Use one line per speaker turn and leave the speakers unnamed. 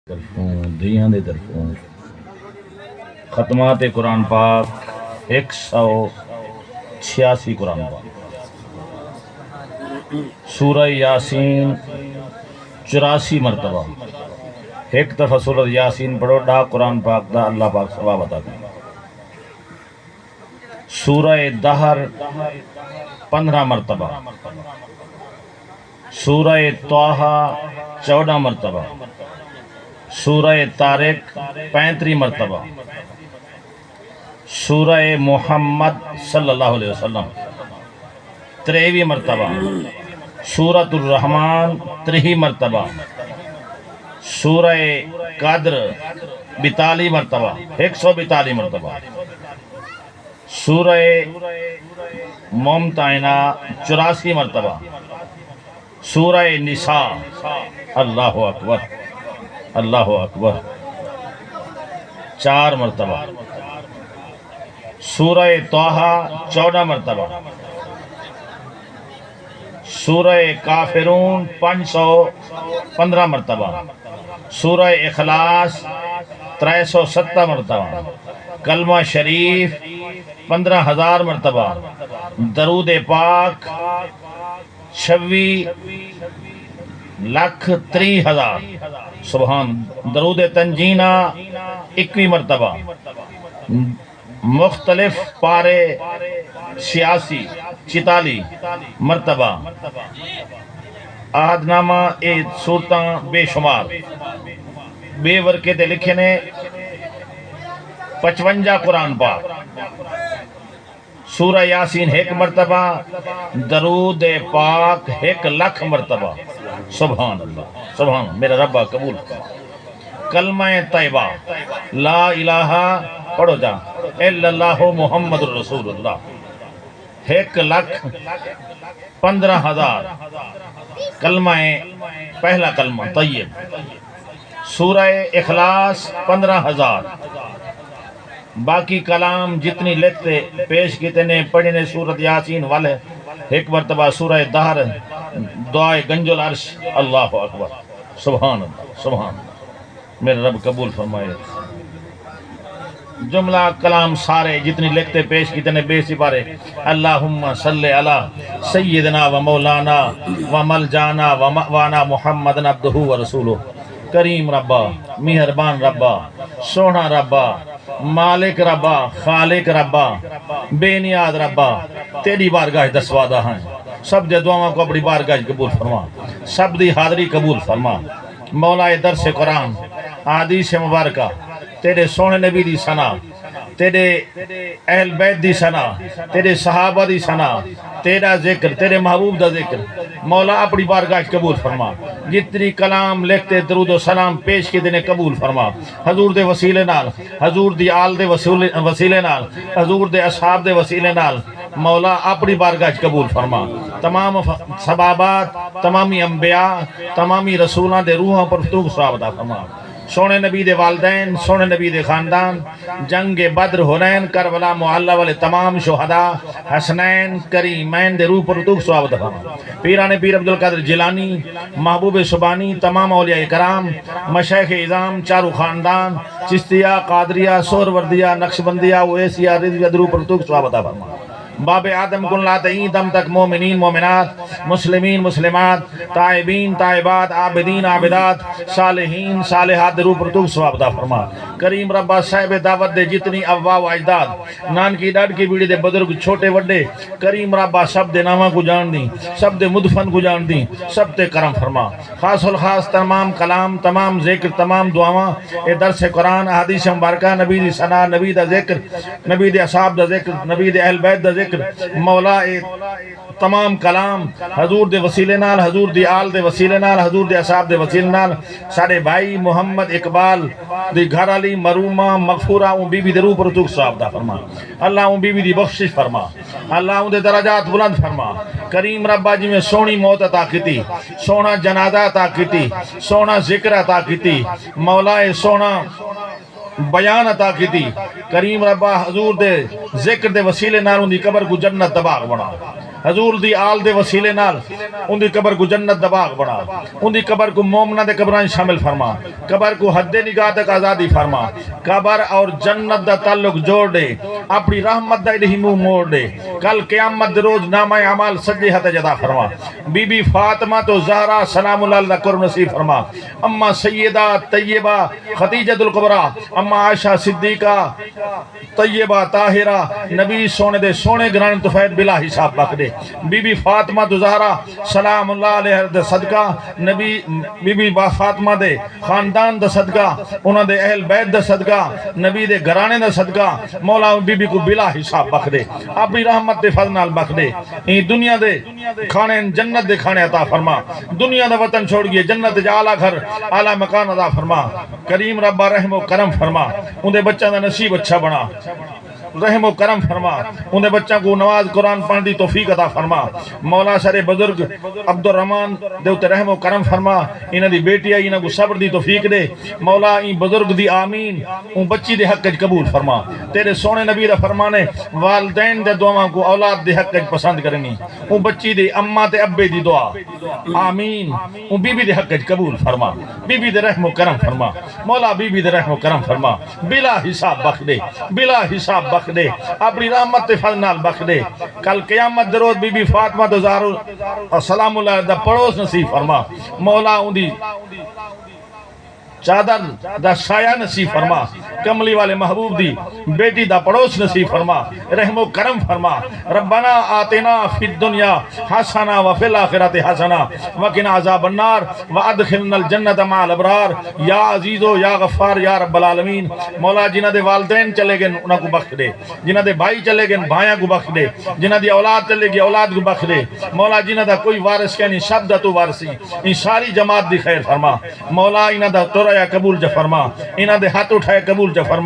طرفوں دیاں دے طرفوں ختمات قرآن پاک 186 قرآن پاک سورہ یاسین 84 مرتبہ ایک دفعہ سورہ یاسین پڑھو ڈا قرآن پاک دا اللہ پاک ثواب عطا کرے۔ سورہ دہر 15 مرتبہ، سورہ طٰہٰ 14 مرتبہ، سورہ طارق 35 مرتبہ، سورہ محمد صلی اللہ علیہ وسلم 23 مرتبہ، سورۃ الرحمن 3 مرتبہ، سورہ قدر 42 مرتبہ 142 مرتبہ، سورہ ممتحنہ 84 مرتبہ، سورہ نساء اللہ اکبر اللہ اکبر 4 مرتبہ، سورہ طٰہٰ 14 مرتبہ، سورہ کافرون 515 مرتبہ، سورہ اخلاص 370 مرتبہ، کلمہ شریف 15,000 مرتبہ، درود پاک 26,30,000 سبحان، درود تنجینہ 21 مرتبہ، مختلف پارے 46 مرتبہ، عہد نامہ صورتاں بے شمار، بے ورقے تے لکھے نے 55 قرآن پاک، سورہ یاسین 1 مرتبہ، درود پاک 1,00,000 مرتبہ، سبحان اللہ سبحان، میرا ربا قبول کرے۔ کلمہ طیبہ لا الہ پڑھو جا الا اللہ محمد الرسول اللہ 1,15,000 کلمہ پہلا کلمہ طیب، سورہ اخلاص 15,000، باقی کلام جتنی لکھتے پیش کیتے نے پڑھنے سورۃ یاسین والے 1 مرتبہ، سورہ دہر دعائے گنج العرش اللہ اکبر سبحان اللہ سبحان اللہ، میرے رب قبول فرمائے۔ جملہ کلام سارے جتنی لکھتے پیش کیتے نے بے سپارے، اللہم صلی علی سیدنا و مولانا و ملجانا و مأوانا محمد عبدہ و رسولہ، کریم ربا مہربان ربا سونا ربا مالک ربا خالق ربا بے نیاز ربا، تیری بارگاہ دسوادہ ہیں، سب دے دعاوں کو اپنی بارگاہ قبول فرما، سب دی حاضری قبول فرما۔ مولا درس قرآن حدیث مبارکہ، تیرے سونے نبی دی ثنا، تیرے اہل بیت دی ثنا، تیرے صحابہ دی ثنا، تیرا ذکر، تیرے محبوب دا ذکر، مولا اپنی بارگاہ قبول فرما۔ جتنی کلام لکھتے درود و سلام پیش کی دینے قبول فرما، حضور دے وسیلے نال، حضور دی آل دے وسیلے نال، حضور دے اصحاب دے وسیلے نال، مولا اپنی بارگاہ قبول فرما۔ تمام صحابات، تمامی انبیاء، تمامی رسولان دے روحوں پر فتوح ثواب عطا فرما۔ سونے نبی دے والدین، سونے نبی دے خاندان، جنگ بدر حنین کربلا معلّہ والے تمام شہداء، حسنین کریمین دے روح پر فتوح ثواب عطا فرما۔ پیران پیر عبدالقادر جیلانی، محبوب سبحانی، تمام اولیاء کرام، مشائخ اعظام، چاروں خاندان، چشتیہ، قادریہ، سہروردیہ، نقشبندیہ، اویسیہ، رضویہ دے روح پر فتوح ثواب عطا فرما۔ باب آدم کن لاتعین دم تک مومنین مومنات، مسلمین مسلمات، تائبین تائبات، عابدین عابدات، صالحین صالحات دے روح پر فتوح ثواب عطا فرما۔ کریم ربا صاحب دعوت دے جتنی ابوا و اجداد، نانکی ڈاڈ کی بیڑی دے بزرگ چھوٹے وڈے، کریم ربا سب دے نامہ کو جان دی، سب دے مدفن کو جان دی، سب تے کرم فرما۔ خاص الخاص تمام کلام، تمام ذکر، تمام دعاواں، اے درس قرآن، احادیث مبارکہ، نبی دی ثنا، نبی دا ذکر، نبی دے اصحاب دا ذکر، نبی دے اہل بیت دا ذکر، مولا تمام کلام حضور دے وسیلے نال، حضور دی آل دے وسیلے نال، حضور دے اصحاب دے وسیلے نال، سارے بھائی محمد اقبال دی گھر علی مرومہ مغفورہ اون بی بی دے روح پر فتوح ثواب عطا فرما۔ اللہ اون بی بی دی بخشش فرما، اللہ اون دے درجات بلند فرما۔ کریم ربا جی میں سونی موت عطا کیتی، سونا جنازہ عطا کیتی، سونا ذکر عطا کیتی، مولا سونا بیان عطا کیتی، کریم ربا حضور دے ذکر دے وسیلے نال ان دی قبر کو جنت دا باغ بنا۔ حضور دی آل دے وسیلے نال ان دی قبر کو جنت دا باغ بنا، ان دی قبر کو مومنہ دے قبران شامل فرما، قبر کو حد نگاہ تک آزادی فرما، قبر اور جنت دا تعلق جوڑ دے، اپنی رحمت دا الہی منہ موڑ دے، کل قیامت دے روز نامہ اعمال سجدے ہاتھ جدا فرما، بی بی فاطمہ تو زہرا سلام اللہ علیہ قرب نصیب فرما، اما سیدہ طیبہ خدیجہ الکبریٰ، اما عائشہ صدیقہ طیبہ طاہرہ نبی سونے دے سونے گران تفید بلا حساب بک دے، بی بی فاطمہ تو زہرا سلام اللہ علیہ دے صدقہ نبی بی بی فاطمہ دے خاندان دے صدقہ انہوں دے اہل بیت دے صدقہ نبی دے گرانے دے صدقہ مولا بی بی کو بلا حساب بک دے، اپنی رحمت دے فضل نال بک دے، این دنیا دے کھانے جنت دے کھانے عطا فرما، دنیا دا وطن چھوڑ گئے جنت جا اعلیٰ گھر اعلیٰ مکان عطا فرما، کریم ربا رحم و کرم فرما، ان دے بچہ دا نصیب اچھا بنا، رحم و کرم فرما، ان دے بچہ کو نواز قرآن پڑھ دی توفیق عطا فرما، مولا سارے بزرگ عبد الرحمن دے اتے رحم و کرم فرما، انہاں دی بیٹی آئی انہاں کو صبر دی توفیق دے، مولا این بزرگ دی آمین ان بچی دے حق قبول فرما، تیرے سونے نبی دا فرمانے والدین دے دعاں کو اولاد دے حق پسند کرنی، ان بچی دے اماں تے ابے دی دعا آمین، ان بی بی دے حق قبول فرما، بی بی دے رحم و کرم فرما، مولا بی بی دے رحم و کرم فرما، بلا حساب بخش دے، بلا حساب بخش دے، اپنی رحمت فضل نال بخش دے، کل قیامت دروز بی بی فاطمہ تو زہرا سلام اللہ دا پڑوس نصیب فرما، مولا ان دی چادر دا سایہ نصیب فرما، کملی والے محبوب دی بیٹی دا پڑوس نصیب فرما، رحم و کرم فرما، ربنا آتنا فی الدنیا حسنا وفی الاخرت حسنا وقنا عذاب النار وادخلنا الجنت مع الابرار، یا عزیز و یا غفار یا رب العالمین، مولا جنہ دے والدین چلے گئے انہاں کو بخش دے، جنہ دے بھائی چلے گئے بھائیاں کو بخش دے، جنہ دی اولاد چلے گئی اولاد کو بخش دے، مولا جنہ دا کوئی وارث کہنی سب دا تو وارثی، ان ساری جماعت دی خیر فرما، مولا انہاں دا تورا قبول جا فرما، انہاں دے ہاتھ اٹھائے قبول جا فرما۔